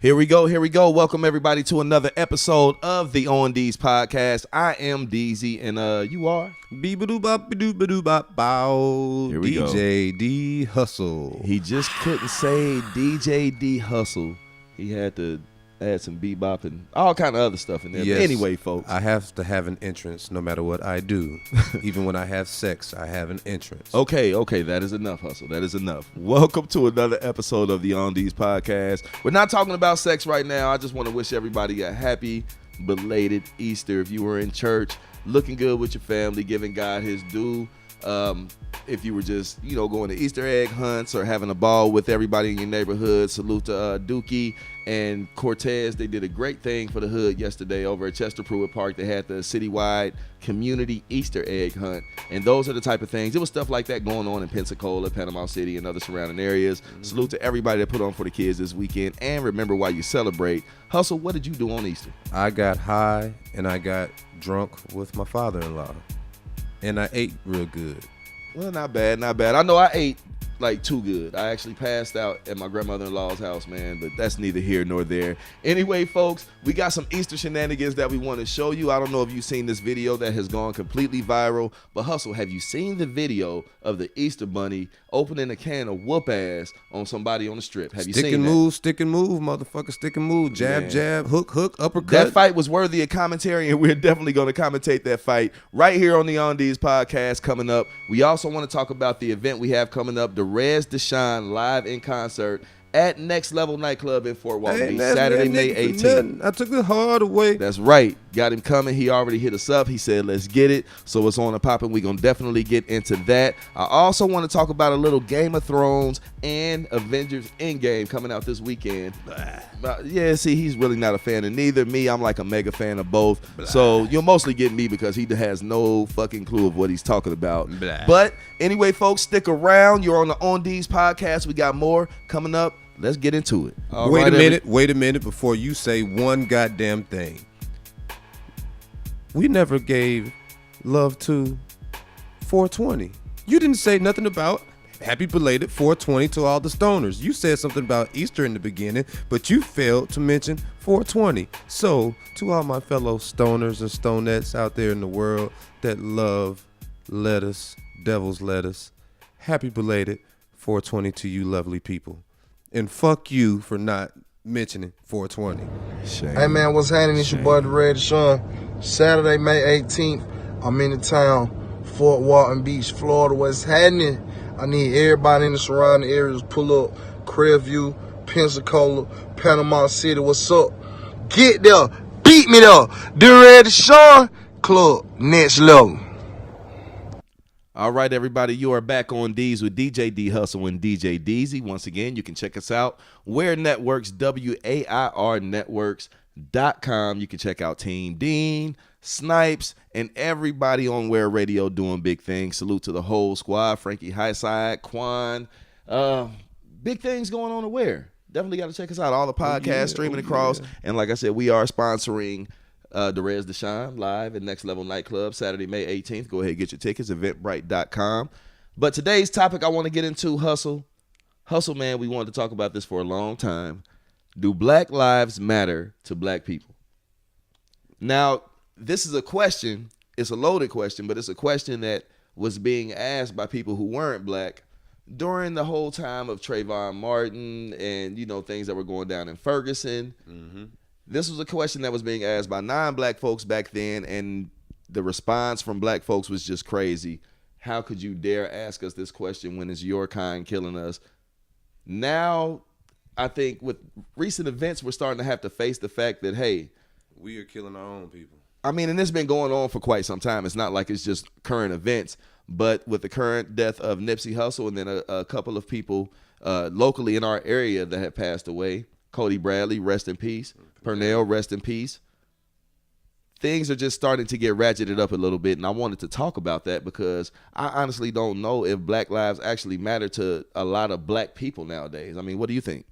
Here we go. Welcome everybody to another episode of the On Deez podcast. I am Deezy, and you are? Bee-ba-doo-bop-bee-ba-doo-bop-bow. Here we go. DJ D Hustle. He just couldn't say DJ D Hustle. He had to add some bebop and all kind of other stuff in there. Yes, but anyway, folks. I have to have an entrance no matter what I do. Even when I have sex, I have an entrance. Okay, that is enough, Hustle. That is enough. Welcome to another episode of the On Deez podcast. We're not talking about sex right now. I just want to wish everybody a happy, belated Easter. If you were in church, looking good with your family, giving God his due. If you were just, going to Easter egg hunts or having a ball with everybody in your neighborhood, salute to Dookie and Cortez. They did a great thing for the hood yesterday over at Chester Pruitt Park. They had the citywide community Easter egg hunt, and those are the type of things. It was stuff like that going on in Pensacola, Panama City, and other surrounding areas. Mm-hmm. Salute to everybody that put on for the kids this weekend, and remember why you celebrate. Hustle, what did you do on Easter? I got high and I got drunk with my father-in-law. And I ate real good. Well, not bad. I know I ate like too good. I actually passed out at my grandmother-in-law's house, man, but that's neither here nor there. Anyway, folks, we got some Easter shenanigans that we want to show you. I don't know if you've seen this video that has gone completely viral, but Hustle, have you seen the video of the Easter Bunny opening a can of whoop ass on somebody on the strip? Have you seen that? Stick and move, motherfucker. Stick and move. Jab, Man. Jab, hook, uppercut. That fight was worthy of commentary, and we're definitely going to commentate that fight right here on the On Deez podcast coming up. We also want to talk about the event we have coming up, Derez Deshon live in concert at Next Level Nightclub in Fort Walton Beach, Saturday, May 18th. I took the hard away. That's right. Got him coming. He already hit us up. He said, let's get it. So it's on and popping. We're going to definitely get into that. I also want to talk about a little Game of Thrones and Avengers Endgame coming out this weekend. Yeah, see, he's really not a fan of neither. Me, I'm like a mega fan of both. So you'll mostly get me because he has no fucking clue of what he's talking about. But anyway, folks, stick around. You're on the On Deez podcast. We got more coming up. Let's get into it. Wait a minute before you say one goddamn thing. We never gave love to 420. You didn't say nothing about happy belated 420 to all the stoners. You said something about Easter in the beginning, but you failed to mention 420. So, to all my fellow stoners and stonettes out there in the world that love lettuce, devil's lettuce, happy belated 420 to you lovely people. And fuck you for not mentioning 420. Shame. Hey man, what's happening? It's your boy Derez Deshon. Saturday, May 18th, I'm in the town, Fort Walton Beach, Florida. What's happening? I need everybody in the surrounding areas to pull up. Creview, Pensacola, Panama City. What's up? Get there. Beat me there. Derez Deshon Club, next level. All right, everybody, you are back on Deez with DJ D Hustle and DJ Deezy. Once again, you can check us out. Where Networks, WAIRnetworks.com. You can check out Team Dean, Snipes, and everybody on Where Radio doing big things. Salute to the whole squad, Frankie Highside, Quan. Big things going on at Where. Definitely got to check us out. All the podcasts streaming across. Yeah. And like I said, we are sponsoring Derez Deshon live at Next Level Nightclub Saturday, May 18th. Go ahead and get your tickets, eventbrite.com. But today's topic I want to get into, Hustle, man, we wanted to talk about this for a long time. Do black lives matter to black people? Now, this is a question. It's a loaded question, but it's a question that was being asked by people who weren't black during the whole time of Trayvon Martin and, things that were going down in Ferguson. Mm-hmm. This was a question that was being asked by non-black folks back then, and the response from black folks was just crazy. How could you dare ask us this question when it's your kind killing us? Now, I think with recent events, we're starting to have to face the fact that, hey, we are killing our own people. I mean, and this has been going on for quite some time. It's not like it's just current events, but with the current death of Nipsey Hussle and then a couple of people locally in our area that have passed away, Cody Bradley, rest in peace. Pernell, rest in peace. Things are just starting to get ratcheted up a little bit, and I wanted to talk about that because I honestly don't know if black lives actually matter to a lot of black people nowadays. I mean, what do you think?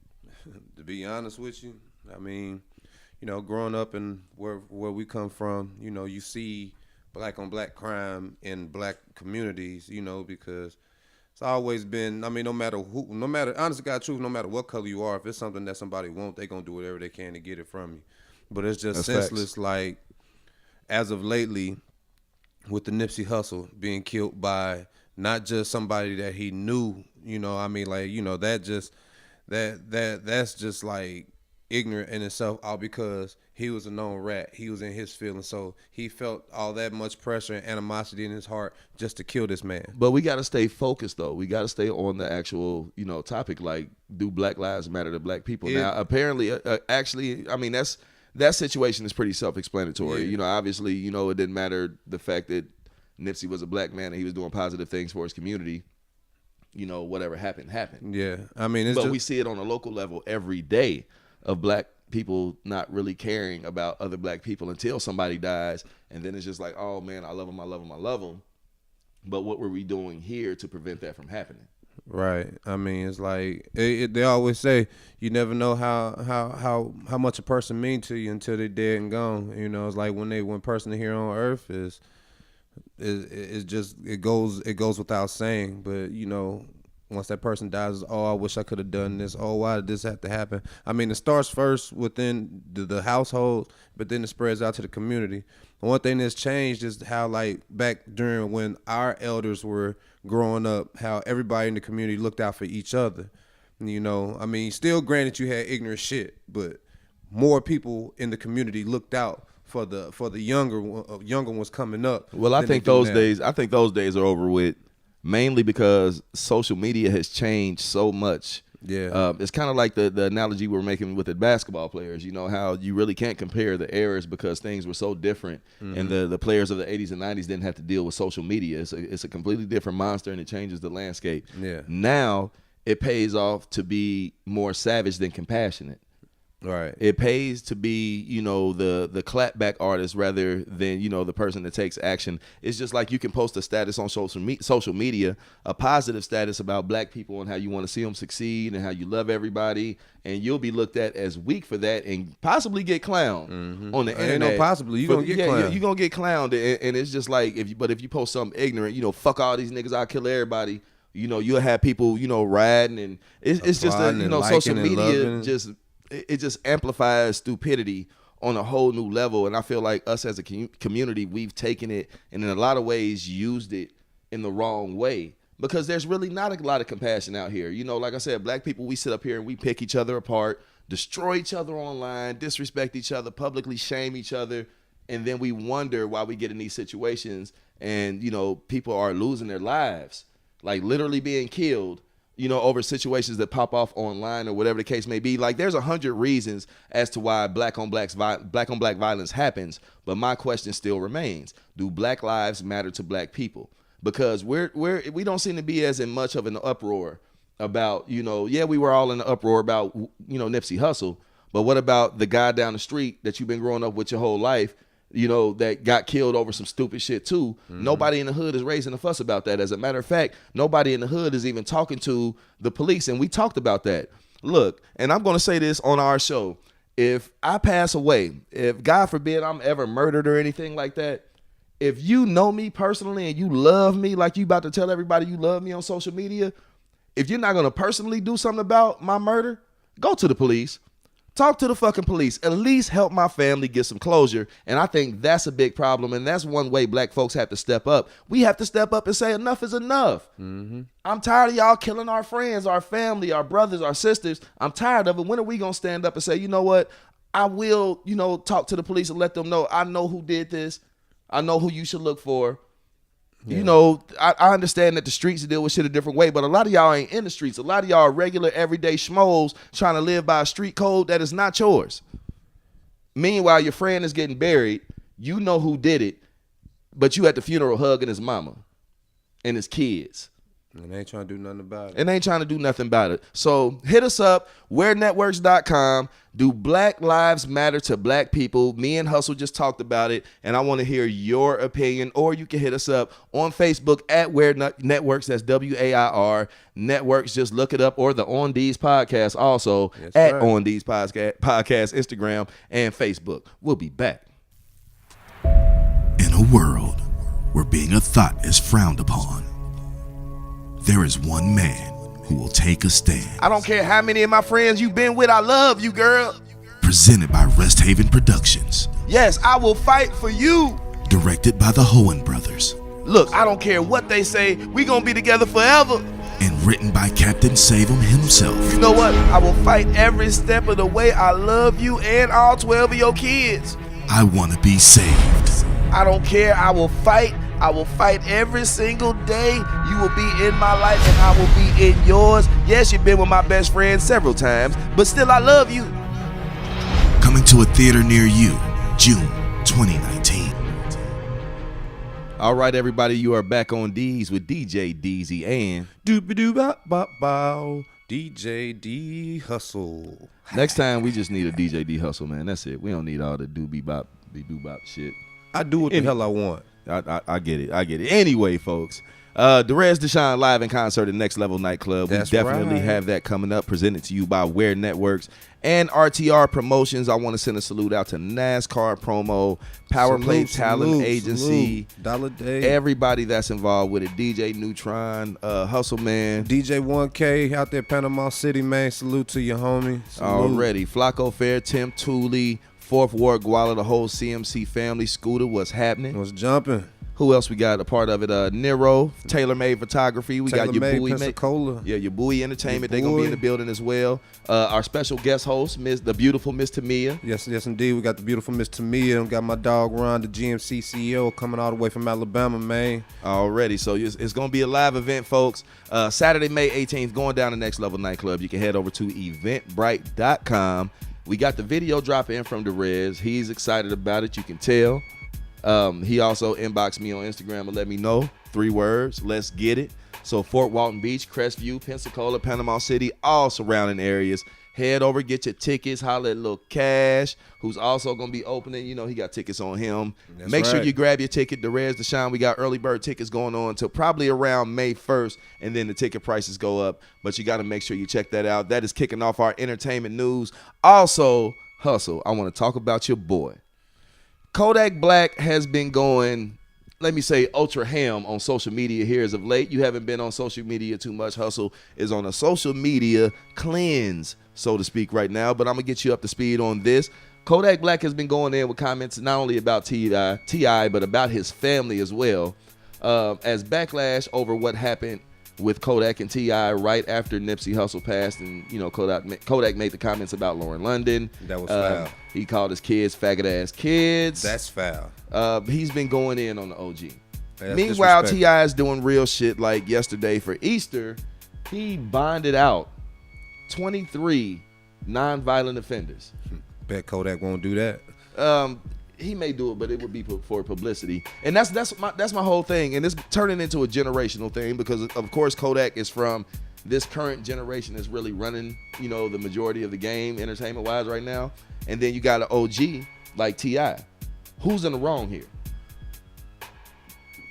To be honest with you, I mean, growing up in where we come from, you see black on black crime in black communities, because It's always been. I mean, no matter who, no matter honest to God truth, no matter what color you are, if it's something that somebody wants, they gonna do whatever they can to get it from you. But it's just That's senseless. facts. Like as of lately, with the Nipsey Hussle being killed by not just somebody that he knew, I mean, like, that's just like ignorant in itself, all because he was a known rat. He was in his feelings, so he felt all that much pressure and animosity in his heart just to kill this man. But we got to stay focused, though. We got to stay on the actual, topic. Like, do Black lives matter to Black people? Now, apparently, actually, I mean, that situation is pretty self-explanatory. Yeah. Obviously, it didn't matter the fact that Nipsey was a Black man and he was doing positive things for his community. Whatever happened. Yeah, I mean, but we see it on a local level every day of Black people not really caring about other Black people until somebody dies, and then it's just like, oh man, I love them. But what were we doing here to prevent that from happening? Right. I mean, it's like they always say you never know how much a person means to you until they're dead and gone. It's like when person here on earth is just it goes without saying. But once that person dies, oh, I wish I could have done this. Oh, why did this have to happen? I mean, it starts first within the household, but then it spreads out to the community. One thing that's changed is how, like, back during when our elders were growing up, how everybody in the community looked out for each other. I mean, still granted you had ignorant shit, but more people in the community looked out for the younger ones coming up. Well, I think those days are over with, mainly because social media has changed so much. Yeah. It's kind of like the analogy we were making with the basketball players. How you really can't compare the eras because things were so different, and the players of the 80s and 90s didn't have to deal with social media. It's a completely different monster, and it changes the landscape. Yeah. Now it pays off to be more savage than compassionate. Right. It pays to be, the clapback artist rather than, the person that takes action. It's just like you can post a status on social media, a positive status about Black people and how you want to see them succeed and how you love everybody, and you'll be looked at as weak for that and possibly get clowned on the internet. Ain't no possibly. You're going to get clowned. You're going to get clowned, and it's just like, if you post something ignorant, fuck all these niggas, I'll kill everybody. You'll have people, riding, and it's just social media it just amplifies stupidity on a whole new level. And I feel like us as a community, we've taken it and in a lot of ways used it in the wrong way, because there's really not a lot of compassion out here. Like I said, Black people, we sit up here and we pick each other apart, destroy each other online, disrespect each other, publicly shame each other. And then we wonder why we get in these situations and, people are losing their lives, like literally being killed, over situations that pop off online or whatever the case may be. Like, there's 100 reasons as to why black on black violence happens. But my question still remains: do Black lives matter to Black people? Because we don't seem to be as in much of an uproar about, we were all in an uproar about, Nipsey Hussle. But what about the guy down the street that you've been growing up with your whole life, that got killed over some stupid shit too? Nobody in the hood is raising a fuss about that. As a matter of fact, nobody in the hood is even talking to the police, and we talked about that. Look, and I'm going to say this on our show: if I pass away, if God forbid I'm ever murdered or anything like that, if you know me personally and you love me like you about to tell everybody you love me on social media, if you're not going to personally do something about my murder, go to the police. Talk to the fucking police. At least help my family get some closure. And I think that's a big problem. And that's one way Black folks have to step up. We have to step up and say enough is enough. I'm tired of y'all killing our friends, our family, our brothers, our sisters. I'm tired of it. When are we going to stand up and say, you know what? I will, talk to the police and let them know I know who did this. I know who you should look for. Yeah. I understand that the streets deal with shit a different way, but a lot of y'all ain't in the streets. A lot of y'all are regular, everyday schmoes trying to live by a street code that is not yours. Meanwhile, your friend is getting buried. You know who did it, but you at the funeral hugging his mama and his kids. And they ain't trying to do nothing about it. And they ain't trying to do nothing about it. So hit us up, wearnetworks.com. Do Black lives matter to Black people? Me and Hustle just talked about it, and I want to hear your opinion. Or you can hit us up on Facebook at Wear Networks. That's WAIR Networks. Just look it up. Or the On Deez podcast also at On Deez podcast, Instagram, and Facebook. We'll be back. In a world where being a thought is frowned upon, there is one man who will take a stand. I don't care how many of my friends you've been with, I love you, girl. Presented by Rest Haven Productions. Yes, I will fight for you. Directed by the Hohen brothers. Look, I don't care what they say, we gonna be together forever. And written by Captain Save-'em himself. You know what? I will fight every step of the way. I love you and all 12 of your kids. I want to be saved. I don't care. I will fight. I will fight every single day. You will be in my life and I will be in yours. Yes, you've been with my best friend several times, but still I love you. Coming to a theater near you, June 2019. All right, everybody, you are back on Deez with DJ Deezy and Doobie-doo-bop-bop-bow, DJ D Hustle. next time we just need a DJ D Hustle, man. That's it. We don't need all the doobie-bop, be-doo-bop shit. I do what the hell I want. I get it. I get it. Anyway, folks, Derez Deshon live in concert at Next Level Nightclub. That's we definitely right. have that coming up, presented to you by Wear Networks and RTR Promotions. I want to send a salute out to NASCAR Promo, Power Play Talent Agency, Dollar Day, everybody that's involved with it. DJ Neutron, Hustle Man. DJ 1K out there, Panama City, man. Salute to your homie. Salute. Already. Flacco Fair, Tim Tooley, Fourth Ward Guala, the whole CMC family. Scooter, what's happening? Was jumping. Who else we got a part of it? Nero, Tailor Made Photography. We got your Bowie, Pensacola. yeah, your Bowie Entertainment. They're gonna be in the building as well. Our special guest host, the beautiful Miss Tamia. Yes, indeed. We got the beautiful Miss Tamia. We got my dog Ron, the GMC CEO, coming all the way from Alabama, man. Already, so it's gonna be a live event, folks. Saturday, May 18th, going down to Next Level Nightclub. You can head over to eventbrite.com. We got the video dropping in from Derez. He's excited about it. You can tell. He also inboxed me on Instagram and let me know. 3 words, let's get it. So Fort Walton Beach, Crestview, Pensacola, Panama City, all surrounding areas. Head over, get your tickets, holler at Lil Cash, who's also going to be opening. You know, he got tickets on him. That's Make sure right. you grab your ticket. Derez Deshon, we got early bird tickets going on until probably around May 1st, and then the ticket prices go up. But you got to make sure you check that out. That is kicking off our entertainment news. Also, Hustle, I want to talk about your boy. Kodak Black has been going, let me say, ultra ham on social media here as of late. You haven't been on social media too much. Hustle is on a social media cleanse, so to speak, right now. But I'm going to get you up to speed on this. Kodak Black has been going in with comments not only about T.I., but about his family as well. As backlash over what happened with Kodak and T.I. right after Nipsey Hussle passed, and you know Kodak made the comments about Lauren London. That was foul. He called his kids faggot ass kids. That's foul. He's been going in on the OG. That's Meanwhile, disrespectful. T.I. is doing real shit. Like yesterday for Easter, he bonded out 23 non-violent offenders. Bet Kodak won't do that. He may do it, but it would be for publicity, and that's my whole thing. And it's turning into a generational thing because, of course, Kodak is from this current generation that's really running, you know, the majority of the game entertainment-wise right now. And then you got an OG like T.I. Who's in the wrong here?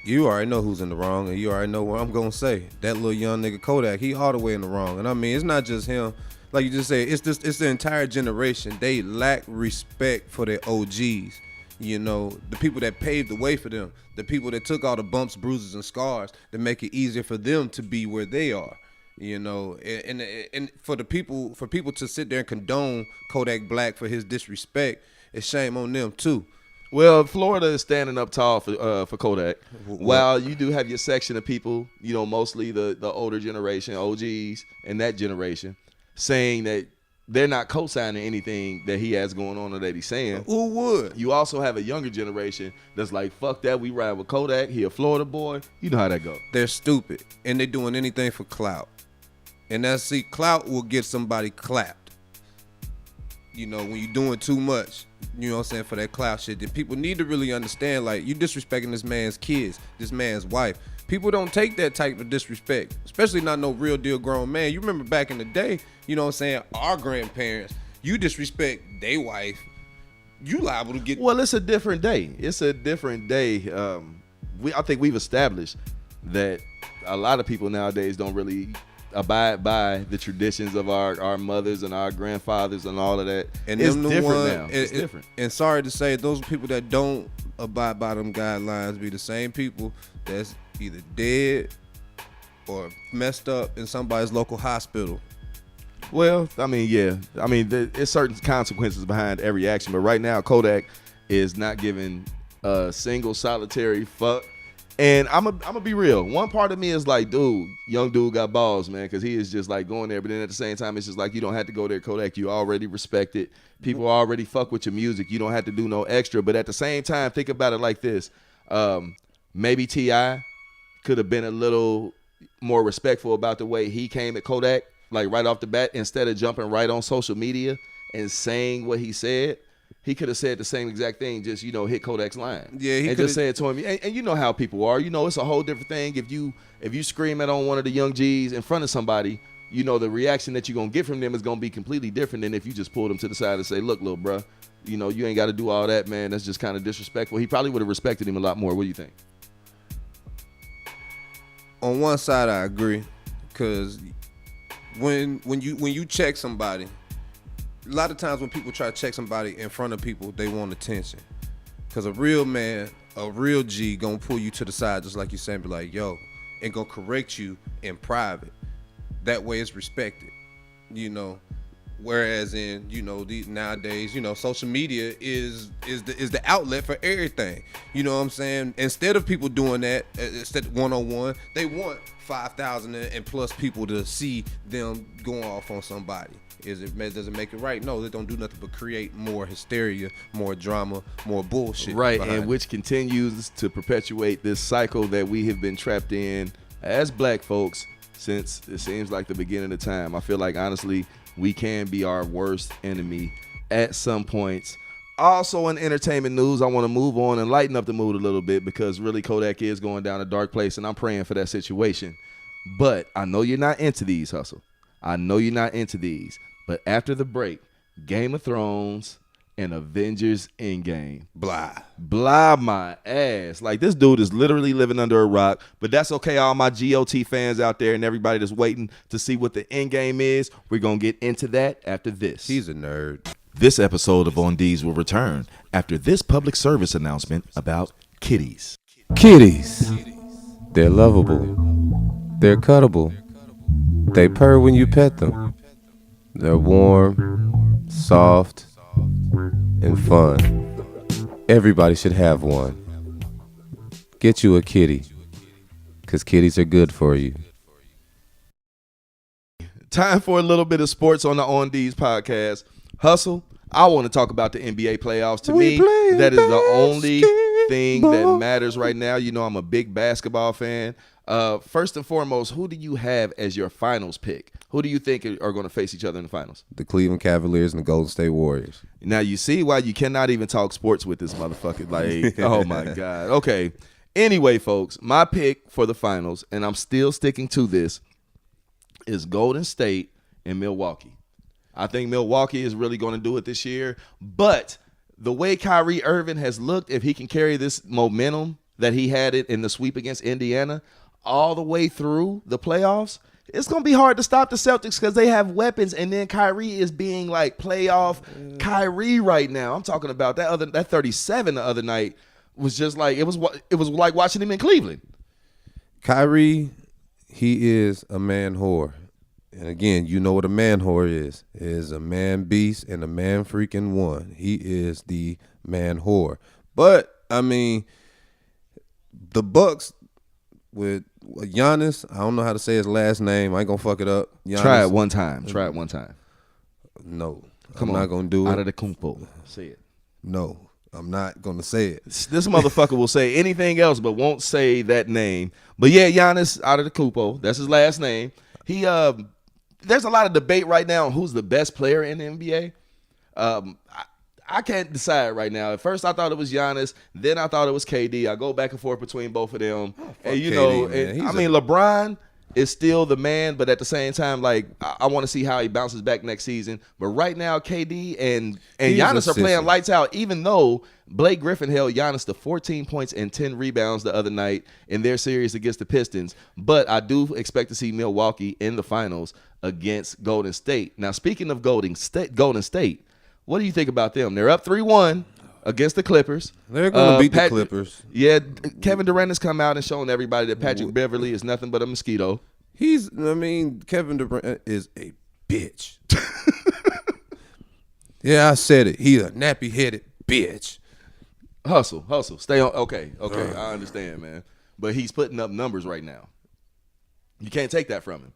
You already know who's in the wrong, and you already know what I'm gonna say. That little young nigga Kodak, he all the way in the wrong. And I mean, it's not just him. Like you just said, it's the entire generation. They lack respect for their OGs. You know, the people that paved the way for them, the people that took all the bumps, bruises, and scars that make it easier for them to be where they are. You know, and for people to sit there and condone Kodak Black for his disrespect, it's shame on them too. Well, Florida is standing up tall for Kodak. While you do have your section of people, you know, mostly the older generation, OGs, and that generation, saying that they're not co-signing anything that he has going on or that he's saying. Who would? You also have a younger generation that's like, fuck that, we ride with Kodak. He a Florida boy. You know how that go. They're stupid, and they're doing anything for clout. And clout will get somebody clapped. You know, when you're doing too much, you know what I'm saying, for that clout shit, then people need to really understand, like, you disrespecting this man's kids, this man's wife. People don't take that type of disrespect, especially not no real deal grown man. You remember back in the day, you know what I'm saying, our grandparents, you disrespect their wife, you liable to get... Well, it's a different day. It's a different day. I think we've established that a lot of people nowadays don't really abide by the traditions of our mothers and our grandfathers and all of that. And it's them the different one, now. It's different. And sorry to say, those people that don't abide by them guidelines be the same people that's either dead or messed up in somebody's local hospital. Well, I mean, yeah. I mean, there's certain consequences behind every action. But right now, Kodak is not giving a single solitary fuck. And I'm gonna be real. One part of me is like, dude, young dude got balls, man, because he is just like going there. But then at the same time, it's just like you don't have to go there, Kodak. You already respect it. People already fuck with your music. You don't have to do no extra. But at the same time, think about it like this. Maybe T.I. could have been a little more respectful about the way he came at Kodak, like right off the bat, instead of jumping right on social media and saying what he said. He could have said the same exact thing, just, hit Kodak's line. Yeah, he and just say it to him. And you know how people are. It's a whole different thing. If you scream it on one of the young G's in front of somebody, the reaction that you're going to get from them is going to be completely different than if you just pull them to the side and say, look, little bruh, you ain't got to do all that, man. That's just kind of disrespectful. He probably would have respected him a lot more. What do you think? On one side, I agree, because when you check somebody, a lot of times when people try to check somebody in front of people, they want attention. Because a real man, a real G, gonna pull you to the side, just like you said, be like, yo, and gonna correct you in private. That way it's respected, Whereas in, nowadays, social media is the outlet for everything. You know what I'm saying? Instead of people doing that, instead one-on-one, they want 5,000 and plus people to see them going off on somebody. Does it make it right? No, they don't do nothing but create more hysteria, more drama, more bullshit. Right, and which continues to perpetuate this cycle that we have been trapped in as black folks since it seems like the beginning of time. I feel like, honestly, we can be our worst enemy at some points. Also, in entertainment news, I want to move on and lighten up the mood a little bit, because really Kodak is going down a dark place, and I'm praying for that situation. But I know you're not into these, Hustle. I know you're not into these. But after the break, Game of Thrones and Avengers Endgame. Blah my ass. Like, this dude is literally living under a rock. But that's okay, all my GOT fans out there and everybody that's waiting to see what the Endgame is. We're going to get into that after this. He's a nerd. This episode of On Deez will return after this public service announcement about kitties. Kitties. They're lovable. They're cuddable. They purr when you pet them. They're warm, soft, and fun. Everybody should have one. Get you a kitty, because kitties are good for you. Time for a little bit of sports on the On Deez podcast. Hustle, I want to talk about the NBA playoffs. To me, that is the only thing that matters right now. I'm a big basketball fan. First and foremost, who do you have as your finals pick? Who do you think are going to face each other in the finals? The Cleveland Cavaliers and the Golden State Warriors. Now, you see why you cannot even talk sports with this motherfucker. Like, oh, my God. Okay. Anyway, folks, my pick for the finals, and I'm still sticking to this, is Golden State and Milwaukee. I think Milwaukee is really going to do it this year. But the way Kyrie Irving has looked, if he can carry this momentum that he had it in the sweep against Indiana all the way through the playoffs, it's going to be hard to stop the Celtics because they have weapons, and then Kyrie is being like playoff Kyrie right now. I'm talking about that 37 the other night was just like it was like watching him in Cleveland. Kyrie, he is a man whore. And again, you know what a man whore is. It is a man beast and a man freaking one. He is the man whore. But, I mean, the Bucks with Giannis, I don't know how to say his last name. I ain't gonna fuck it up. Giannis, Try it one time. No, Come I'm on. not gonna do it. Out of the kumpo. Say it. No, I'm not gonna say it. This motherfucker will say anything else but won't say that name. But yeah, Giannis out of the kumpo. That's his last name. He there's a lot of debate right now on who's the best player in the NBA. I can't decide right now. At first, I thought it was Giannis. Then I thought it was KD. I go back and forth between both of them. And LeBron is still the man, but at the same time, like I want to see how he bounces back next season. But right now, KD and Giannis are playing lights out, even though Blake Griffin held Giannis to 14 points and 10 rebounds the other night in their series against the Pistons. But I do expect to see Milwaukee in the finals against Golden State. Now, speaking of Golden State, what do you think about them? They're up 3-1 against the Clippers. They're going to beat the Clippers. Yeah, Kevin Durant has come out and shown everybody that Patrick Beverly is nothing but a mosquito. Kevin Durant is a bitch. Yeah, I said it. He a nappy-headed bitch. Hustle. Stay on. Okay. I understand, man. But he's putting up numbers right now. You can't take that from him.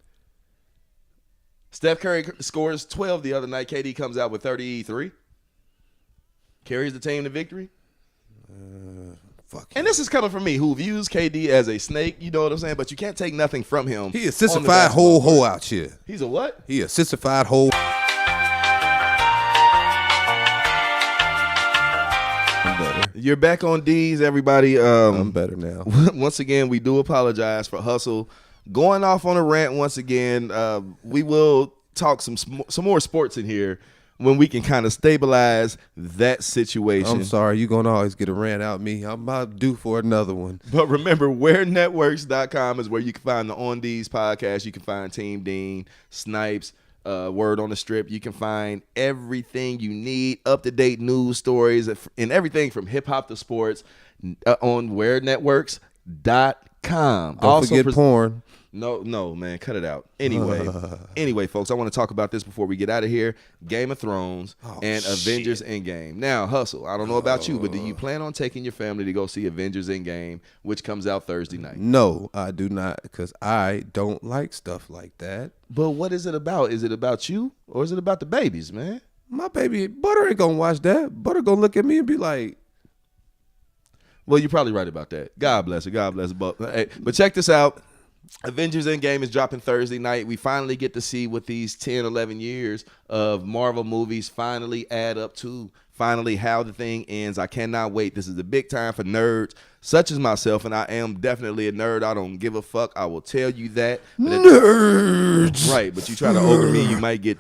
Steph Curry scores 12 the other night. KD comes out with 33. Carries the team to victory. Fuck. And this is coming from me, who views KD as a snake. You know what I'm saying? But you can't take nothing from him. He a sissified whole hoe out here. He's a what? He a sissified whole. You're back on Deez, everybody. I'm better now. Once again, we do apologize for Hustle going off on a rant once again. We will talk some more sports in here when we can kind of stabilize that situation. I'm sorry, you're going to always get a rant out me. I'm about due for another one. But remember, WhereNetworks.com is where you can find the On Deez podcast. You can find Team Dean, Snipes, Word on the Strip. You can find everything you need, up-to-date news stories, and everything from hip-hop to sports on WhereNetworks.com. Don't forget porn. No, man, cut it out. Anyway, folks, I want to talk about this before we get out of here. Game of Thrones and Avengers Endgame. Now, Hustle, I don't know about you, but do you plan on taking your family to go see Avengers Endgame, which comes out Thursday night? No, I do not, because I don't like stuff like that. But what is it about? Is it about you, or is it about the babies, man? My baby, Butter ain't going to watch that. Butter going to look at me and be like... Well, you're probably right about that. God bless her. God bless her. But check this out. Avengers Endgame is dropping Thursday night. We finally get to see what these 10, 11 years of Marvel movies finally add up to. Finally, how the thing ends. I cannot wait. This is a big time for nerds such as myself, and I am definitely a nerd. I don't give a fuck. I will tell you that. Nerds! Right, but you try to over me, you might get...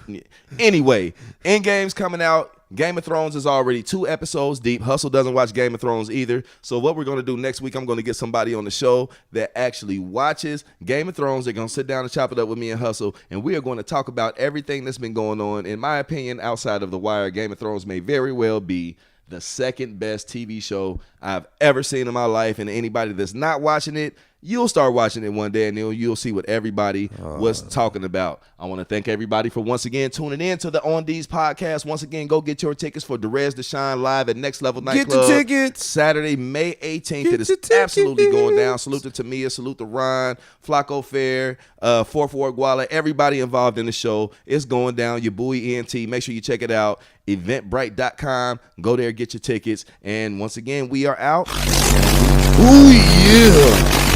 Anyway, Endgame's coming out. Game of Thrones is already 2 episodes deep. Hustle doesn't watch Game of Thrones either. So what we're going to do next week, I'm going to get somebody on the show that actually watches Game of Thrones. They're going to sit down and chop it up with me and Hustle, and we are going to talk about everything that's been going on. In my opinion, outside of The Wire, Game of Thrones may very well be the second best TV show I've ever seen in my life. And anybody that's not watching it, you'll start watching it one day, and you'll see what everybody was talking about. I want to thank everybody for once again tuning in to the On Deez podcast. Once again, go get your tickets for Derez Deshon live at Next Level Nightclub. Get the tickets. Saturday, May 18th. It is absolutely going down. Salute to Tamia, salute to Ron, Flacco Fair, 4-4 Guala, everybody involved in the show. It's going down. Your boy ENT. Make sure you check it out. Eventbrite.com. Go there, get your tickets. And once again, we are out. Ooh, yeah.